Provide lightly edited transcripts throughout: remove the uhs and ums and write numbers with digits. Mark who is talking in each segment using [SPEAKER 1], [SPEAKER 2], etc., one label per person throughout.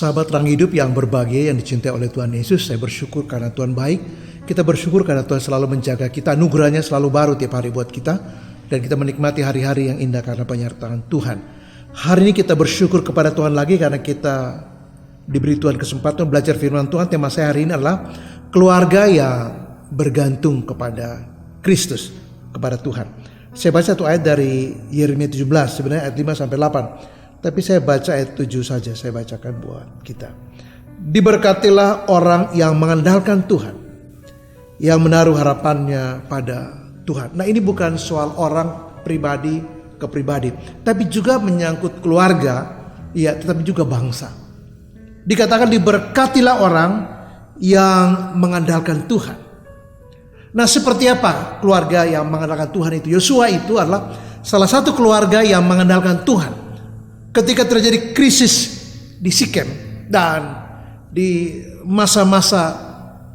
[SPEAKER 1] Sahabat Terang Hidup yang berbahagia, yang dicintai oleh Tuhan Yesus, saya bersyukur karena Tuhan baik. Kita bersyukur karena Tuhan selalu menjaga kita, anugerahnya selalu baru tiap hari buat kita. Dan kita menikmati hari-hari yang indah karena penyertaan Tuhan. Hari ini kita bersyukur kepada Tuhan lagi karena kita diberi Tuhan kesempatan belajar firman Tuhan. Tema saya hari ini adalah keluarga yang bergantung kepada Kristus, kepada Tuhan. Saya baca satu ayat dari Yeremia 17, sebenarnya ayat 5 sampai 8. Tapi saya baca ayat 7 saja, saya bacakan buat kita. Diberkatilah orang yang mengandalkan Tuhan, yang menaruh harapannya pada Tuhan. Nah, ini bukan soal orang pribadi ke pribadi, tapi juga menyangkut keluarga, ya, tetapi juga bangsa. Dikatakan diberkatilah orang yang mengandalkan Tuhan. Nah, seperti apa keluarga yang mengandalkan Tuhan itu? Yosua itu adalah salah satu keluarga yang mengandalkan Tuhan. Ketika terjadi krisis di Sikem dan di masa-masa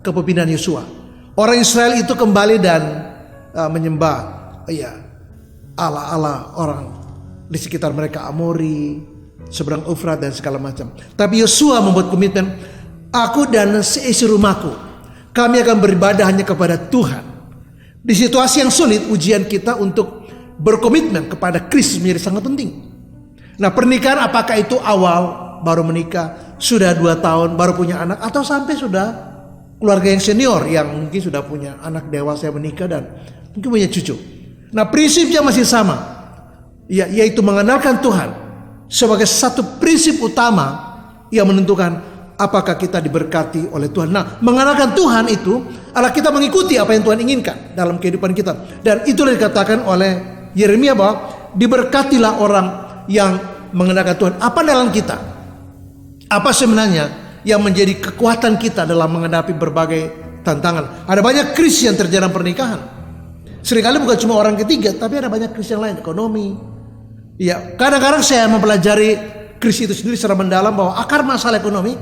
[SPEAKER 1] kepemimpinan Yosua, orang Israel itu kembali dan menyembah Allah-Allah orang di sekitar mereka, Amori, seberang Efrat dan segala macam. Tapi Yosua membuat komitmen, aku dan seisi rumahku, kami akan beribadah hanya kepada Tuhan. Di situasi yang sulit, ujian kita untuk berkomitmen kepada Kristus menjadi sangat penting. Nah, pernikahan apakah itu awal baru menikah, sudah 2 tahun baru punya anak, atau sampai sudah keluarga yang senior yang mungkin sudah punya anak dewasa yang menikah dan mungkin punya cucu. Nah, prinsipnya masih sama, yaitu mengandalkan Tuhan sebagai satu prinsip utama yang menentukan apakah kita diberkati oleh Tuhan. Nah, mengandalkan Tuhan itu adalah kita mengikuti apa yang Tuhan inginkan dalam kehidupan kita. Dan itulah dikatakan oleh Yeremia bahwa diberkatilah orang yang mengandalkan Tuhan. Apa dalam kita? Apa sebenarnya yang menjadi kekuatan kita dalam menghadapi berbagai tantangan? Ada banyak krisis yang terjadi dalam pernikahan. Seringkali bukan cuma orang ketiga, tapi ada banyak krisis yang lain, ekonomi. Ya, kadang-kadang saya mempelajari krisis itu sendiri secara mendalam bahwa akar masalah ekonomi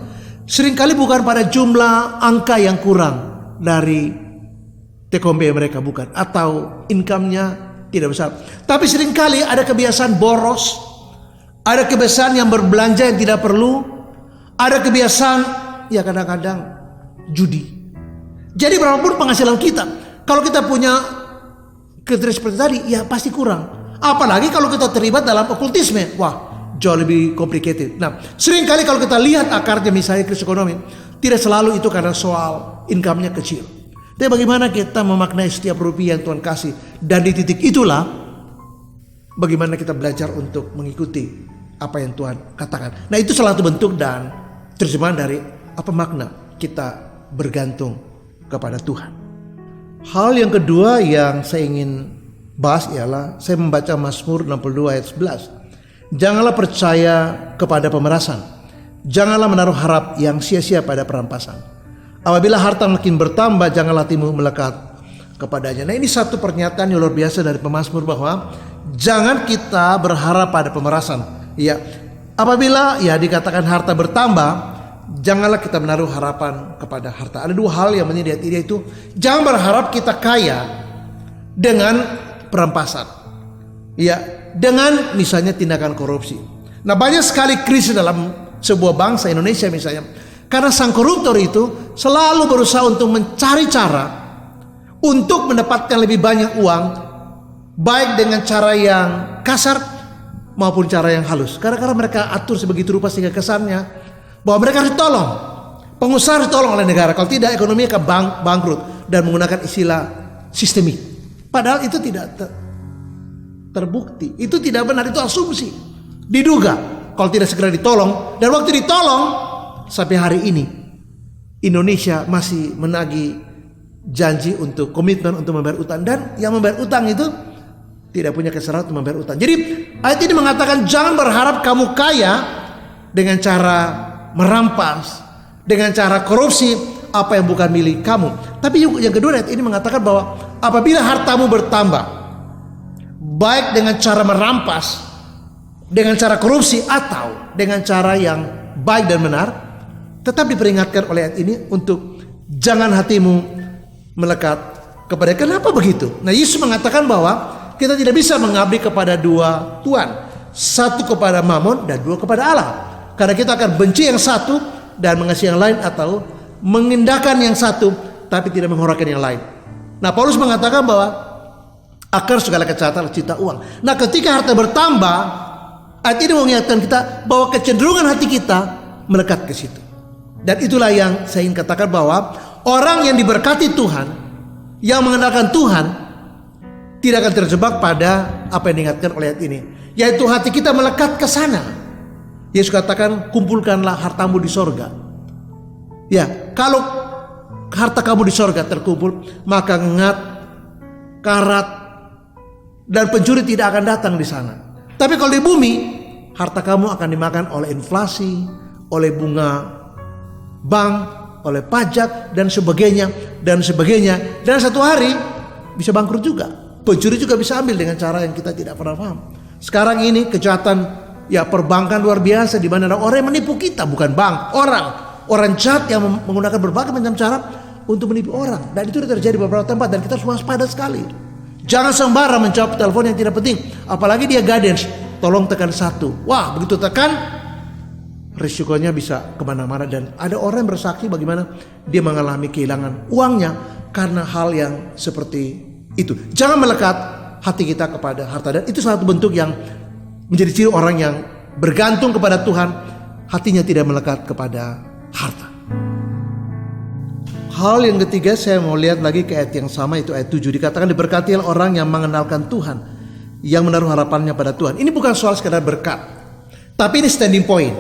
[SPEAKER 1] seringkali bukan pada jumlah angka yang kurang dari take home pay mereka, bukan, atau income-nya tidak besar. Tapi seringkali ada kebiasaan boros, ada kebiasaan yang berbelanja yang tidak perlu, ada kebiasaan ya kadang-kadang judi. Jadi berapapun penghasilan kita, kalau kita punya kriteria seperti tadi, ya pasti kurang. Apalagi kalau kita terlibat dalam okultisme, wah jauh lebih complicated. Nah, seringkali kalau kita lihat akarnya misalnya krisis ekonomi, tidak selalu itu karena soal income-nya kecil. Tapi bagaimana kita memaknai setiap rupiah yang Tuhan kasih, dan di titik itulah bagaimana kita belajar untuk mengikuti apa yang Tuhan katakan. Nah, itu salah satu bentuk dan terjemahan dari apa makna kita bergantung kepada Tuhan. Hal yang kedua yang saya ingin bahas ialah saya membaca Mazmur 62 ayat 11. Janganlah percaya kepada pemerasan, janganlah menaruh harap yang sia-sia pada perampasan. Apabila harta makin bertambah, janganlah hatimu melekat kepadanya. Nah, ini satu pernyataan yang luar biasa dari pemazmur bahwa jangan kita berharap pada pemerasan. Ya, apabila ya dikatakan harta bertambah, janganlah kita menaruh harapan kepada harta. Ada 2 hal yang menjadi yaitu jangan berharap kita kaya dengan perampasan. Ya, dengan misalnya tindakan korupsi. Nah, banyak sekali krisis dalam sebuah bangsa Indonesia misalnya, karena sang koruptor itu selalu berusaha untuk mencari cara untuk mendapatkan lebih banyak uang, baik dengan cara yang kasar maupun cara yang halus. Kadang-kadang mereka atur sebegitu rupa sehingga kesannya bahwa mereka harus ditolong, pengusaha ditolong oleh negara, kalau tidak ekonominya akan bangkrut, dan menggunakan istilah sistemik. Padahal itu tidak terbukti, itu tidak benar, itu asumsi, diduga kalau tidak segera ditolong. Dan waktu ditolong sampai hari ini Indonesia masih menagih janji untuk komitmen untuk membayar utang, dan yang membayar utang itu tidak punya keserahan untuk membayar utang. Jadi ayat ini mengatakan jangan berharap kamu kaya dengan cara merampas, dengan cara korupsi apa yang bukan milik kamu. Tapi yang kedua, ayat ini mengatakan bahwa apabila hartamu bertambah, baik dengan cara merampas, dengan cara korupsi, atau dengan cara yang baik dan benar, tetap diperingatkan oleh ayat ini untuk jangan hatimu melekat kepada. Kenapa begitu? Nah, Yesus mengatakan bahwa kita tidak bisa mengabdi kepada 2 tuan, 1 kepada Mammon dan 2 kepada Allah. Karena kita akan benci yang satu dan mengasihi yang lain, atau mengindahkan yang satu tapi tidak menghormati yang lain. Nah, Paulus mengatakan bahwa akar segala kejahatan cinta uang. Nah, ketika harta bertambah, ayat ini mengingatkan kita bahwa kecenderungan hati kita melekat ke situ. Dan itulah yang saya ingin katakan, bahwa orang yang diberkati Tuhan, yang mengenalkan Tuhan, tidak akan terjebak pada apa yang diingatkan oleh ayat ini, yaitu hati kita melekat ke sana. Yesus katakan, kumpulkanlah hartamu di sorga. Ya, kalau harta kamu di sorga terkumpul, maka ngengat, karat, dan pencuri tidak akan datang di sana. Tapi kalau di bumi, harta kamu akan dimakan oleh inflasi, oleh bunga bank, oleh pajak, dan sebagainya, dan sebagainya. Dan satu hari bisa bangkrut juga. Pencuri juga bisa ambil dengan cara yang kita tidak pernah paham. Sekarang ini kejahatan perbankan luar biasa, di mana ada orang yang menipu kita, bukan bank, orang jahat yang menggunakan berbagai macam cara untuk menipu orang. Dan itu terjadi di beberapa tempat, dan kita harus waspada sekali. Jangan sembarang menjawab telepon yang tidak penting, apalagi dia guidance. Tolong tekan 1. Wah, begitu tekan, risikonya bisa kemana-mana. Dan ada orang yang bersaksi bagaimana dia mengalami kehilangan uangnya karena hal yang seperti itu. Jangan melekat hati kita kepada harta. Dan itu satu bentuk yang menjadi ciri orang yang bergantung kepada Tuhan, hatinya tidak melekat kepada harta. Hal yang ketiga, saya mau lihat lagi ke ayat yang sama, itu ayat 7. Dikatakan, diberkatilah orang yang mengenalkan Tuhan, yang menaruh harapannya pada Tuhan. Ini bukan soal sekadar berkat, tapi ini standing point.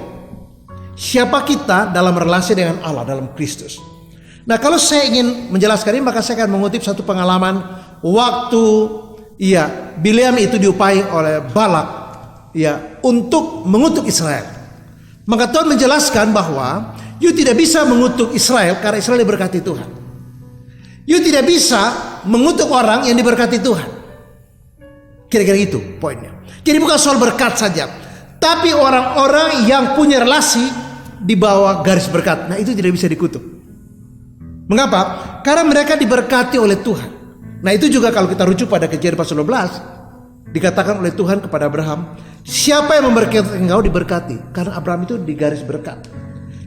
[SPEAKER 1] Siapa kita dalam relasi dengan Allah, dalam Kristus. Nah, kalau saya ingin menjelaskan ini, maka saya akan mengutip satu pengalaman waktu Bileam itu diupahi oleh Balak untuk mengutuk Israel. Maka Tuhan menjelaskan bahwa you tidak bisa mengutuk Israel karena Israel diberkati Tuhan. You tidak bisa mengutuk orang yang diberkati Tuhan. Kira-kira itu poinnya. Jadi bukan soal berkat saja, tapi orang-orang yang punya relasi di bawah garis berkat, nah itu tidak bisa dikutuk. Mengapa? Karena mereka diberkati oleh Tuhan. Nah, itu juga kalau kita rujuk pada Kejadian pasal 12, dikatakan oleh Tuhan kepada Abraham, siapa yang memberkati engkau diberkati, karena Abraham itu di garis berkat.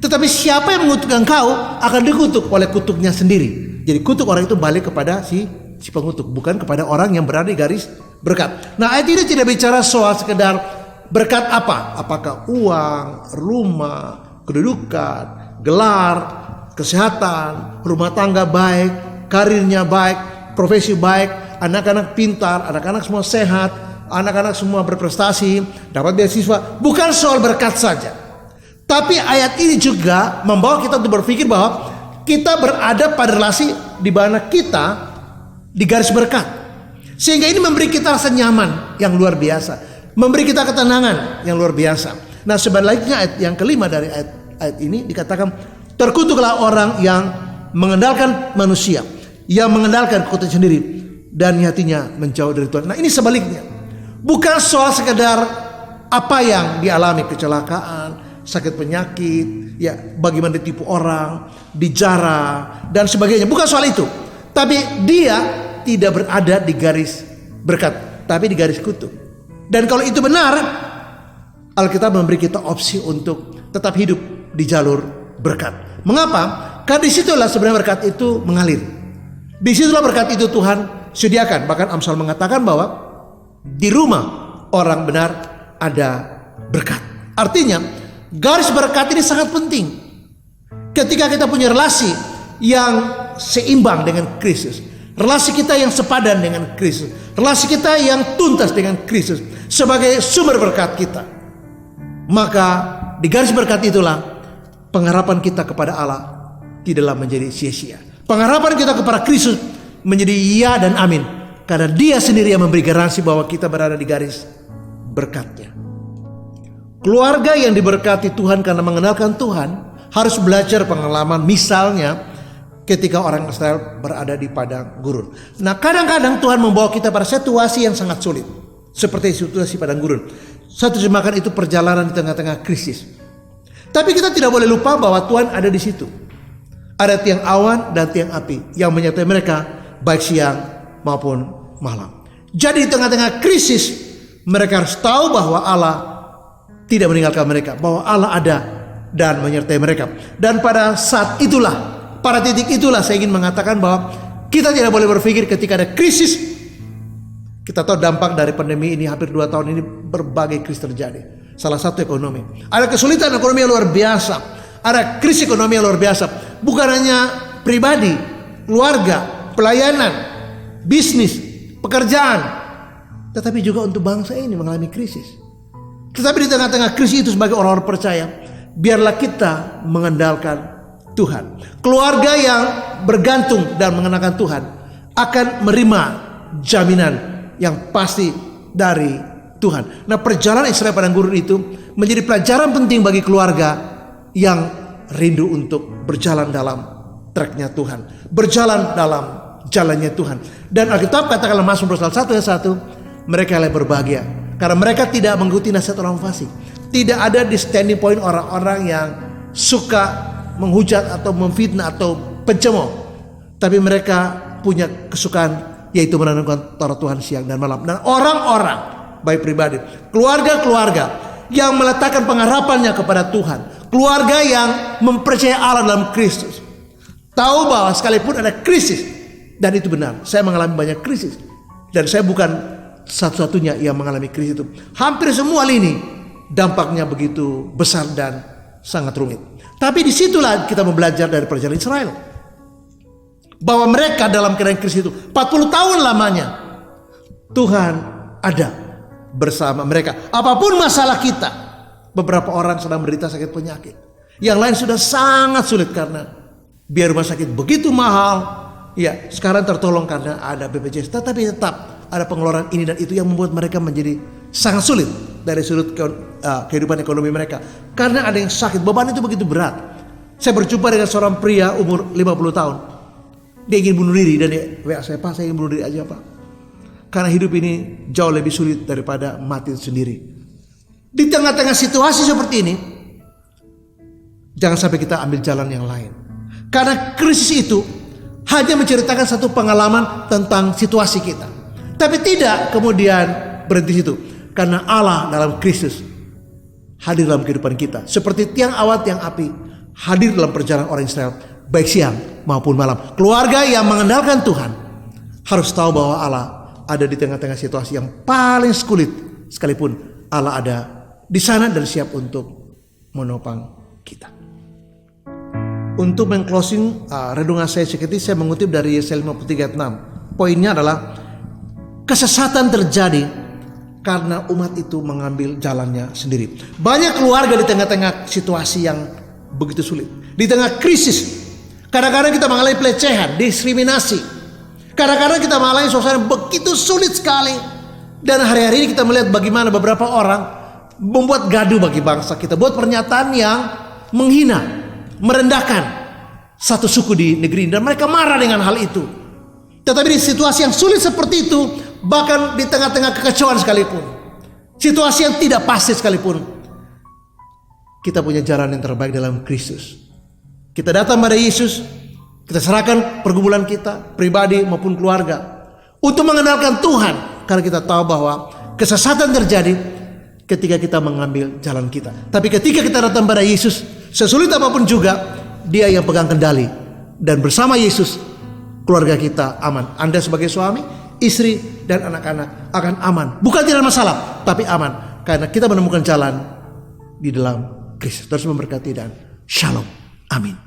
[SPEAKER 1] Tetapi siapa yang mengutuk engkau akan dikutuk oleh kutuknya sendiri. Jadi kutuk orang itu balik kepada si pengutuk, bukan kepada orang yang berada di garis berkat. Nah, ayat ini tidak bicara soal sekedar berkat apa, apakah uang, rumah, kedudukan, gelar, kesehatan, rumah tangga baik, karirnya baik, profesi baik, anak-anak pintar, anak-anak semua sehat, anak-anak semua berprestasi, dapat beasiswa. Bukan soal berkat saja, tapi ayat ini juga membawa kita untuk berpikir bahwa kita berada pada relasi di mana kita di garis berkat, sehingga ini memberi kita rasa nyaman yang luar biasa, memberi kita ketenangan yang luar biasa. Nah, sebaliknya ayat yang kelima dari ayat ini dikatakan, terkutuklah orang yang mengandalkan manusia, yang mengandalkan kekuatan sendiri, dan hatinya menjauh dari Tuhan. Nah, ini sebaliknya, bukan soal sekedar apa yang dialami, kecelakaan, sakit penyakit, bagaimana ditipu orang, dijara dan sebagainya. Bukan soal itu, tapi dia tidak berada di garis berkat, tapi di garis kutuk. Dan kalau itu benar, Alkitab memberi kita opsi untuk tetap hidup di jalur berkat. Mengapa? Karena disitulah sebenarnya berkat itu mengalir. Disitulah berkat itu Tuhan sediakan. Bahkan Amsal mengatakan bahwa di rumah orang benar ada berkat. Artinya garis berkat ini sangat penting. Ketika kita punya relasi yang seimbang dengan Kristus, relasi kita yang sepadan dengan Kristus, relasi kita yang tuntas dengan Kristus sebagai sumber berkat kita, maka di garis berkat itulah pengharapan kita kepada Allah tidaklah menjadi sia-sia. Pengharapan kita kepada Kristus menjadi ya dan amin, karena Dia sendiri yang memberi garansi bahwa kita berada di garis berkat-Nya. Keluarga yang diberkati Tuhan karena mengenalkan Tuhan harus belajar pengalaman, misalnya ketika orang Israel berada di padang gurun. Nah, kadang-kadang Tuhan membawa kita pada situasi yang sangat sulit, seperti situasi padang gurun. Saya terjemahkan itu perjalanan di tengah-tengah krisis. Tapi kita tidak boleh lupa bahwa Tuhan ada di situ. Ada tiang awan dan tiang api yang menyertai mereka baik siang maupun malam. Jadi di tengah-tengah krisis mereka harus tahu bahwa Allah tidak meninggalkan mereka, bahwa Allah ada dan menyertai mereka. Dan pada saat itulah, pada titik itulah saya ingin mengatakan bahwa kita tidak boleh berpikir ketika ada krisis. Kita tahu dampak dari pandemi ini hampir 2 tahun ini berbagai krisis terjadi. Salah satu ekonomi. Ada kesulitan ekonomi yang luar biasa. Ada krisis ekonomi yang luar biasa. Bukan hanya pribadi, keluarga, pelayanan, bisnis, pekerjaan, tetapi juga untuk bangsa ini mengalami krisis. Tetapi di tengah-tengah krisis itu sebagai orang-orang percaya, biarlah kita mengandalkan Tuhan. Keluarga yang bergantung dan mengenakan Tuhan akan menerima jaminan yang pasti dari Tuhan. Nah, perjalanan Israel padang gurun itu menjadi pelajaran penting bagi keluarga yang rindu untuk berjalan dalam tracknya Tuhan, berjalan dalam jalannya Tuhan. Dan Alkitab katakanlah Mazmur pasal 1 ayat 1, mereka yang berbahagia karena mereka tidak mengikuti nasihat orang fasik. Tidak ada di standing point orang-orang yang suka menghujat atau memfitnah atau pencemooh, tapi mereka punya kesukaan yaitu menanamkan Taurat Tuhan siang dan malam. Dan orang-orang baik pribadi, keluarga-keluarga yang meletakkan pengharapannya kepada Tuhan, keluarga yang mempercayai Allah dalam Kristus, tahu bahwa sekalipun ada krisis, dan itu benar, saya mengalami banyak krisis, dan saya bukan satu-satunya yang mengalami krisis itu. Hampir semua lini dampaknya begitu besar dan sangat rumit. Tapi disitulah kita belajar dari perjalanan Israel, bahwa mereka dalam keadaan krisis itu 40 tahun lamanya Tuhan ada bersama mereka. Apapun masalah kita, beberapa orang sedang menderita sakit penyakit, yang lain sudah sangat sulit karena biaya rumah sakit begitu mahal. Ya, sekarang tertolong karena ada BPJS, tetapi tetap ada pengeluaran ini dan itu yang membuat mereka menjadi sangat sulit dari sudut kehidupan ekonomi mereka. Karena ada yang sakit, beban itu begitu berat. Saya berjumpa dengan seorang pria umur 50 tahun. Dia ingin bunuh diri dan dia WA saya, Pak, saya ingin bunuh diri aja, Pak. Karena hidup ini jauh lebih sulit daripada mati sendiri. Di tengah-tengah situasi seperti ini, jangan sampai kita ambil jalan yang lain. Karena krisis itu hanya menceritakan satu pengalaman tentang situasi kita, tapi tidak kemudian berhenti situ. Karena Allah dalam Kristus hadir dalam kehidupan kita, seperti tiang awat yang api hadir dalam perjalanan orang Israel, baik siang maupun malam. Keluarga yang mengandalkan Tuhan harus tahu bahwa Allah ada di tengah-tengah situasi yang paling sulit, sekalipun Allah ada di sana dan siap untuk menopang kita. Untuk meng-closing renungan saya sedikit, saya mengutip dari Yesaya 53 ayat 6. Poinnya adalah kesesatan terjadi karena umat itu mengambil jalannya sendiri. Banyak keluarga di tengah-tengah situasi yang begitu sulit, di tengah krisis, kadang-kadang kita mengalami pelecehan, diskriminasi, kadang-kadang kita mengalami suasana begitu sulit sekali. Dan hari-hari ini kita melihat bagaimana beberapa orang membuat gaduh bagi bangsa kita, buat pernyataan yang menghina, merendahkan satu suku di negeri ini, dan mereka marah dengan hal itu. Tetapi di situasi yang sulit seperti itu, bahkan di tengah-tengah kekacauan sekalipun, situasi yang tidak pasti sekalipun, kita punya jalan yang terbaik dalam Kristus. Kita datang pada Yesus, kita serahkan pergumulan kita, pribadi maupun keluarga, untuk mengandalkan Tuhan. Karena kita tahu bahwa kesesatan terjadi ketika kita mengambil jalan kita. Tapi ketika kita datang pada Yesus, sesulit apapun juga, Dia yang pegang kendali. Dan bersama Yesus, keluarga kita aman. Anda sebagai suami, istri, dan anak-anak akan aman. Bukan tidak masalah, tapi aman. Karena kita menemukan jalan di dalam Kristus. Terus memberkati dan shalom. Amin.